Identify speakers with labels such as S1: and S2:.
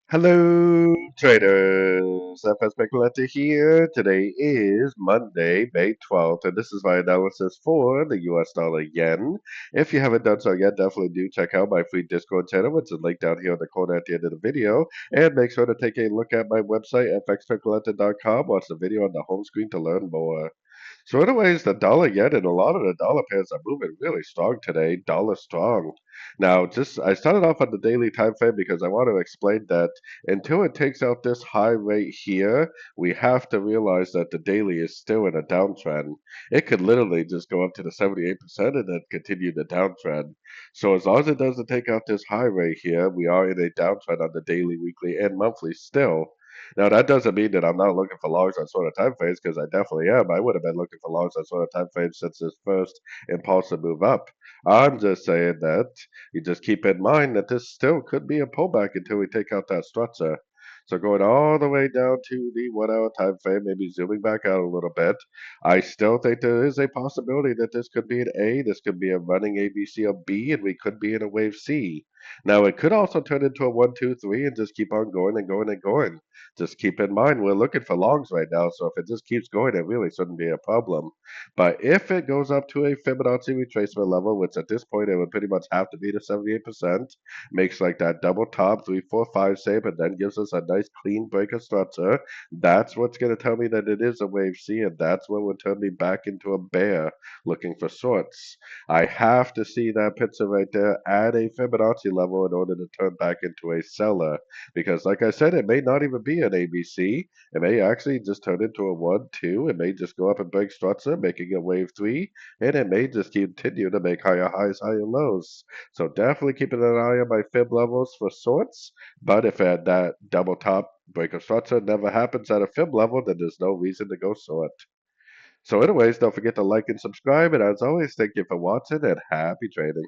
S1: Hello, traders. FX Pip Collector here. Today is Monday, May 12th, and this is my analysis for the US dollar yen. If you haven't done so yet, definitely do check out my free Discord channel, which is linked down here in the corner at the end of the video. And make sure to take a look at my website, fxpipcollector.com. Watch the video on the home screen to learn more. So anyways, the dollar yen and a lot of the dollar pairs are moving really strong today, dollar strong. Now, just I started off on the daily time frame because I want to explain that until it takes out this high rate here, we have to realize that the daily is still in a downtrend. It could literally just go up to the 78% and then continue the downtrend. So as long as it doesn't take out this high rate here, we are in a downtrend on the daily, weekly, and monthly still. Now that doesn't mean that I'm not looking for longs on sort of time frames because I definitely am. I would have been looking for longs on sort of time frames since this first impulsive move up. I'm just saying that you just keep in mind that this still could be a pullback until we take out that structure. So going all the way down to the 1 hour time frame, maybe zooming back out a little bit, I still think there is a possibility that this could be an A, this could be a running A, B, C, or B, and we could be in a wave C. Now it could also turn into a 1, 2, 3 and just keep on going and going and going. Just keep in mind we're looking for longs right now, so if it just keeps going, it really shouldn't be a problem. But if it goes up to a Fibonacci retracement level, which at this point it would pretty much have to be to 78%, makes like that double top 3, 4, 5 shape, and then gives us a nice clean break of structure, that's what's going to tell me that it is a wave C, and that's what would turn me back into a bear looking for shorts. I have to see that picture right there at a Fibonacci level in order to turn back into a seller. Because, like I said, it may not even be an ABC. It may actually just turn into a 1, 2. It may just go up and break structure, making a wave 3. And it may just continue to make higher highs, higher lows. So definitely keeping an eye on my fib levels for sorts. But if at that double top break of structure never happens at a fib level, then there's no reason to go short. So anyways, don't forget to like and subscribe. And as always, thank you for watching and happy trading.